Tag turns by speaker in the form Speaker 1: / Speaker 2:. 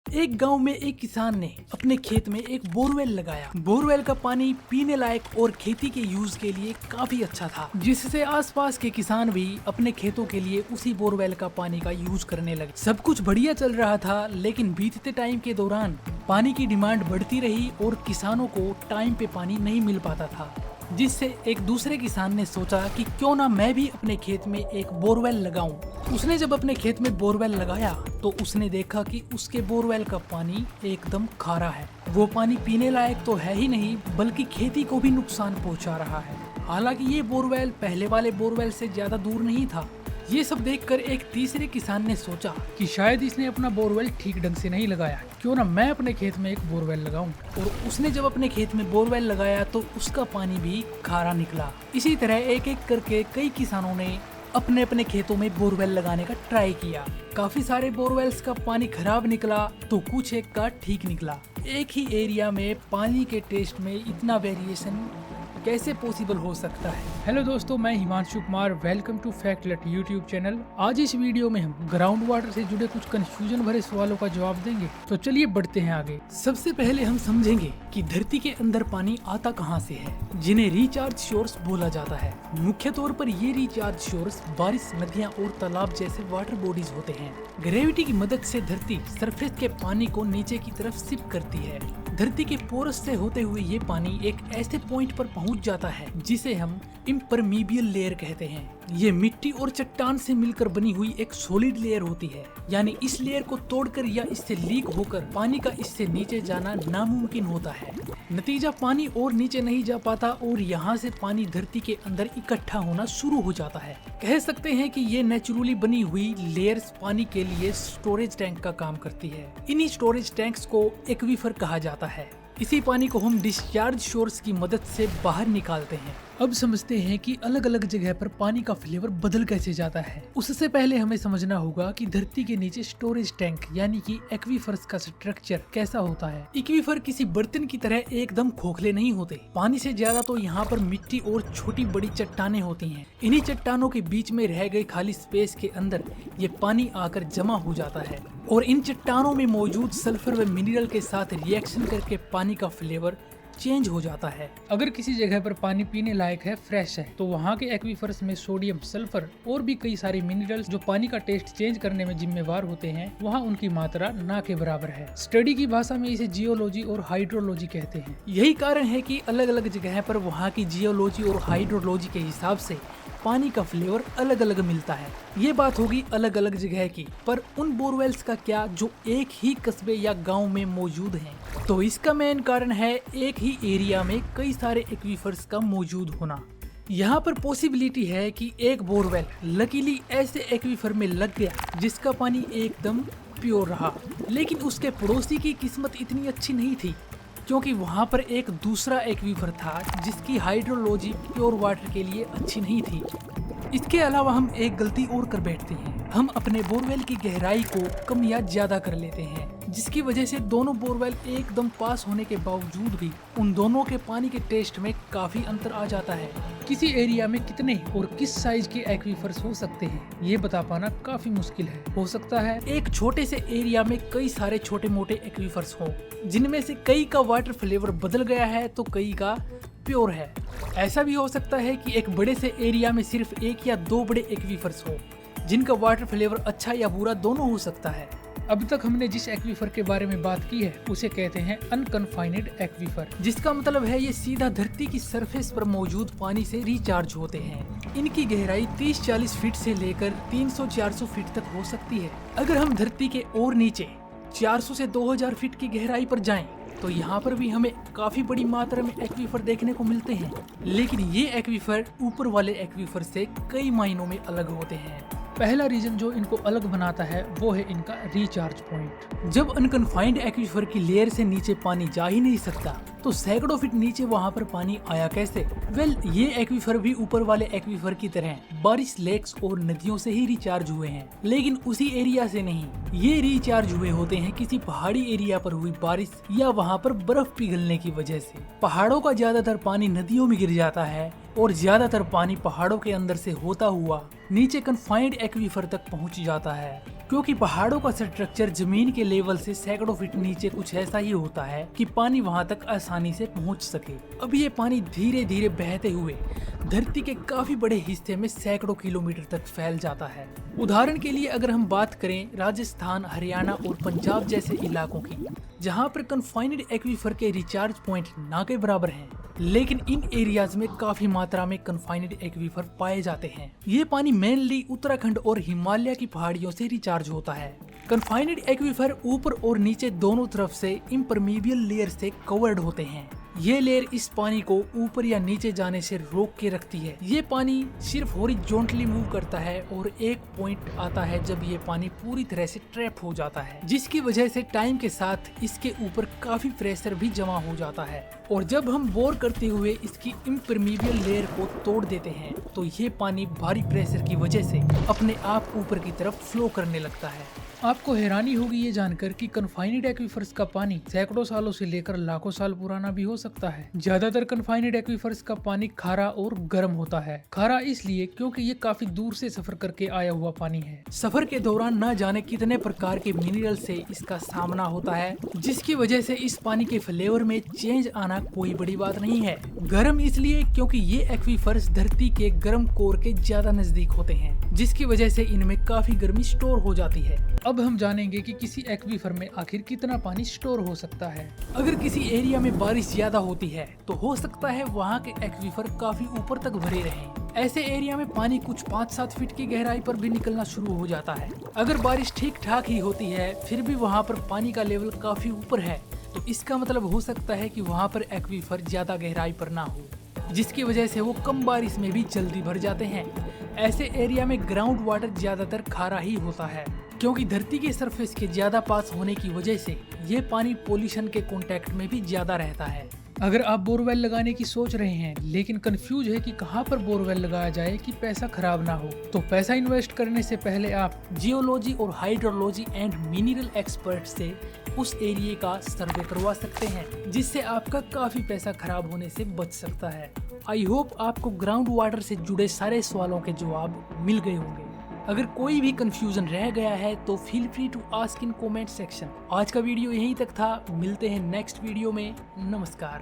Speaker 1: एक गांव में एक किसान ने अपने खेत में एक बोरवेल लगाया। बोरवेल का पानी पीने लायक और खेती के यूज के लिए काफी अच्छा था, जिससे आसपास के किसान भी अपने खेतों के लिए उसी बोरवेल का पानी का यूज करने लगे। सब कुछ बढ़िया चल रहा था, लेकिन बीतते टाइम के दौरान पानी की डिमांड बढ़ती रही और किसानों को टाइम पे पानी नहीं मिल पाता था, जिससे एक दूसरे किसान ने सोचा कि क्यों ना मैं भी अपने खेत में एक बोरवेल लगाऊं। उसने जब अपने खेत में बोरवेल लगाया तो उसने देखा कि उसके बोरवेल का पानी एकदम खारा है। वो पानी पीने लायक तो है ही नहीं, बल्कि खेती को भी नुकसान पहुंचा रहा है। हालांकि ये बोरवेल पहले वाले बोरवेल से ज्यादा दूर नहीं था। ये सब देखकर एक तीसरे किसान ने सोचा कि शायद इसने अपना बोरवेल ठीक ढंग से नहीं लगाया, क्यों ना मैं अपने खेत में एक बोरवेल लगाऊं। और उसने जब अपने खेत में बोरवेल लगाया तो उसका पानी भी खारा निकला। इसी तरह एक एक करके कई किसानों ने अपने अपने खेतों में बोरवेल लगाने का ट्राई किया। काफी सारे बोरवेल्स का पानी खराब निकला तो कुछ एक का ठीक निकला। एक ही एरिया में पानी के टेस्ट में इतना वेरिएशन कैसे पॉसिबल हो सकता है। हेलो दोस्तों, मैं Himanshu Kumar, welcome to Factlet YouTube channel. आज इस वीडियो में हम ग्राउंड वाटर से जुड़े कुछ कंफ्यूजन भरे सवालों का जवाब देंगे। तो चलिए बढ़ते हैं आगे। सबसे पहले हम समझेंगे कि धरती के अंदर पानी आता कहां से है, जिन्हें रिचार्ज शोर्स बोला जाता है। मुख्य तौर पर ये रिचार्ज शोर्स बारिश, नदियां और तालाब जैसे वाटर बॉडीज होते हैं। ग्रेविटी की मदद से धरती सरफेस के पानी को नीचे की तरफ सिप करती है। धरती के पोरस से होते हुए ये पानी एक ऐसे पॉइंट पर पहुंच जाता है जिसे हम इम्परमीबियल लेयर कहते हैं। ये मिट्टी और चट्टान से मिलकर बनी हुई एक सॉलिड लेयर होती है, यानी इस लेयर को तोड़कर या इससे लीक होकर पानी का इससे नीचे जाना नामुमकिन होता है। नतीजा पानी और नीचे नहीं जा पाता और यहाँ से पानी धरती के अंदर इकट्ठा होना शुरू हो जाता है। कह सकते हैं कि ये नेचुरली बनी हुई लेयर्स पानी के लिए स्टोरेज टैंक का काम करती है। इन्हीं स्टोरेज टैंक्स को एक्वीफर कहा जाता है। इसी पानी को हम डिस्चार्ज शोर्स की मदद से बाहर निकालते हैं। अब समझते हैं कि अलग अलग जगह पर पानी का फ्लेवर बदल कैसे जाता है। उससे पहले हमें समझना होगा कि धरती के नीचे स्टोरेज टैंक यानी कि एक्वीफर्स का स्ट्रक्चर कैसा होता है। एक्वीफर किसी बर्तन की तरह एकदम खोखले नहीं होते। पानी से ज्यादा तो यहाँ पर मिट्टी और छोटी बड़ी चट्टानें होती हैं। इन्हीं चट्टानों के बीच में रह गए खाली स्पेस के अंदर ये पानी आकर जमा हो जाता है और इन चट्टानों में मौजूद सल्फर व मिनरल के साथ रिएक्शन करके पानी का फ्लेवर चेंज हो जाता है। अगर किसी जगह पर पानी पीने लायक है, फ्रेश है, तो वहाँ के एक्वीफर्स में सोडियम, सल्फर और भी कई सारे मिनरल्स जो पानी का टेस्ट चेंज करने में जिम्मेवार होते हैं, वहाँ उनकी मात्रा ना के बराबर है। स्टडी की भाषा में इसे जियोलॉजी और हाइड्रोलॉजी कहते हैं। यही कारण है कि अलग अलग जगह पर वहाँ की जियोलॉजी और हाइड्रोलॉजी के हिसाब से पानी का फ्लेवर अलग अलग मिलता है। ये बात होगी अलग अलग जगह की, पर उन बोरवेल्स का क्या जो एक ही कस्बे या गांव में मौजूद हैं? तो इसका मेन कारण है एक ही एरिया में कई सारे एक्वीफर्स का मौजूद होना। यहाँ पर पॉसिबिलिटी है कि एक बोरवेल लकीली ऐसे एक्वीफर में लग गया जिसका पानी एकदम प्योर रहा, लेकिन उसके पड़ोसी की किस्मत इतनी अच्छी नहीं थी, क्योंकि वहाँ पर एक दूसरा एक्वीफर था जिसकी हाइड्रोलॉजी प्योर वाटर के लिए अच्छी नहीं थी। इसके अलावा हम एक गलती और कर बैठते हैं। हम अपने बोरवेल की गहराई को कम या ज्यादा कर लेते हैं, जिसकी वजह से दोनों बोरवेल एकदम पास होने के बावजूद भी उन दोनों के पानी के टेस्ट में काफी अंतर आ जाता है। किसी एरिया में कितने और किस साइज के एक्वीफर्स हो सकते हैं, ये बता पाना काफी मुश्किल है। हो सकता है एक छोटे से एरिया में कई सारे छोटे मोटे एक्वीफर्स हो, जिनमें से कई का वाटर फ्लेवर बदल गया है तो कई का प्योर है। ऐसा भी हो सकता है कि एक बड़े से एरिया में सिर्फ एक या दो बड़े एक्वीफर्स हो, जिनका वाटर फ्लेवर अच्छा या बुरा दोनों हो सकता है। अब तक हमने जिस एक्वीफर के बारे में बात की है उसे कहते हैं अनकन्फाइनेड एक्वीफर, जिसका मतलब है ये सीधा धरती की सरफेस पर मौजूद पानी से रिचार्ज होते हैं। इनकी गहराई 30-40 फीट से लेकर 300-400 फीट तक हो सकती है। अगर हम धरती के और नीचे 400 से 2000 फीट की गहराई पर जाएं, तो यहाँ पर भी हमें काफी बड़ी मात्रा में एक्वीफर देखने को मिलते हैं, लेकिन ये एक्वीफर ऊपर वाले एक्वीफर से कई मायनों में अलग होते हैं। पहला रीजन जो इनको अलग बनाता है वो है इनका रिचार्ज पॉइंट। जब अनकन्फाइंड एक्वीफर की लेयर से नीचे पानी जा ही नहीं सकता, तो सैकड़ों फीट नीचे वहाँ पर पानी आया कैसे? ये एक्वीफर भी ऊपर वाले एक्वीफर की तरह बारिश, लेक्स और नदियों से ही रिचार्ज हुए हैं, लेकिन उसी एरिया से नहीं। ये रिचार्ज हुए होते हैं किसी पहाड़ी एरिया पर हुई बारिश या वहाँ पर बर्फ पिघलने की वजह से। पहाड़ों का ज्यादातर पानी नदियों में गिर जाता है और ज्यादातर पानी पहाड़ों के अंदर से होता हुआ नीचे कन्फाइंड एक्वीफर तक पहुँच जाता है। क्योंकि पहाड़ों का स्ट्रक्चर जमीन के लेवल से सैकड़ों फीट नीचे कुछ ऐसा ही होता है कि पानी वहां तक आसानी से पहुंच सके। अब ये पानी धीरे धीरे बहते हुए धरती के काफी बड़े हिस्से में सैकड़ों किलोमीटर तक फैल जाता है। उदाहरण के लिए अगर हम बात करें राजस्थान, हरियाणा और पंजाब जैसे इलाकों की, जहां पर कन्फाइन्ड एक्वीफर के रिचार्ज पॉइंट ना के बराबर हैं, लेकिन इन एरियाज में काफी मात्रा में कन्फाइन्ड एक्वीफर पाए जाते हैं। ये पानी मेनली उत्तराखंड और हिमालय की पहाड़ियों से रिचार्ज होता है। कन्फाइन्ड एक्वीफर ऊपर और नीचे दोनों तरफ से इम्परमीबियल लेयर से कवर्ड होते हैं। ये लेयर इस पानी को ऊपर या नीचे जाने से रोक के रखती है। ये पानी सिर्फ हॉरिजॉन्टली मूव करता है और एक पॉइंट आता है जब ये पानी पूरी तरह से ट्रैप हो जाता है, जिसकी वजह से टाइम के साथ इसके ऊपर काफी प्रेशर भी जमा हो जाता है। और जब हम बोर करते हुए इसकी इम्परमीबियल लेयर को तोड़ देते हैं तो ये पानी भारी प्रेशर की वजह से अपने आप ऊपर की तरफ फ्लो करने लगता है। आपको हैरानी होगी ये जानकर कि कन्फाइन्ड एक्वीफर्स का पानी सैकड़ों सालों से लेकर लाखों साल पुराना भी हो सकता है। ज्यादातर कन्फाइन्ड एक्वीफर्स का पानी खारा और गर्म होता है। खारा इसलिए क्योंकि ये काफी दूर से सफर करके आया हुआ पानी है। सफर के दौरान न जाने कितने प्रकार के मिनरल से इसका सामना होता है, जिसकी वजह से इस पानी के फ्लेवर में चेंज आना कोई बड़ी बात नहीं है। गर्म इसलिए क्योंकि ये एक्वीफर्स धरती के गर्म कोर के ज्यादा नजदीक होते हैं, जिसकी वजह से इनमें काफी गर्मी स्टोर हो जाती है। अब हम जानेंगे कि किसी एक्वीफर में आखिर कितना पानी स्टोर हो सकता है। अगर किसी एरिया में बारिश ज्यादा होती है तो हो सकता है वहाँ के एक्वीफर काफी ऊपर तक भरे रहें। ऐसे एरिया में पानी कुछ 5-7 फीट की गहराई पर भी निकलना शुरू हो जाता है। अगर बारिश ठीक ठाक ही होती है फिर भी वहाँ पर पानी का लेवल काफी ऊपर है तो इसका मतलब हो सकता है कि वहाँ पर एक्वीफर ज्यादा गहराई पर ना हो, जिसकी वजह से वो कम बारिश में भी जल्दी भर जाते हैं। ऐसे एरिया में ग्राउंड वाटर ज्यादातर खारा ही होता है, क्योंकि धरती के सरफेस के ज्यादा पास होने की वजह से ये पानी पोल्यूशन के कांटेक्ट में भी ज्यादा रहता है। अगर आप बोरवेल लगाने की सोच रहे हैं लेकिन कंफ्यूज है कि कहां पर बोरवेल लगाया जाए कि पैसा खराब ना हो, तो पैसा इन्वेस्ट करने से पहले आप जियोलॉजी और हाइड्रोलॉजी एंड मिनरल एक्सपर्ट से उस एरिया का सर्वे करवा सकते हैं, जिससे आपका काफी पैसा खराब होने से बच सकता है। आई होप आपको ग्राउंड वाटर से जुड़े सारे सवालों के जवाब मिल गए होंगे। अगर कोई भी कंफ्यूजन रह गया है तो feel free to ask in comment section. आज का वीडियो यहीं तक था, मिलते हैं नेक्स्ट वीडियो में। नमस्कार।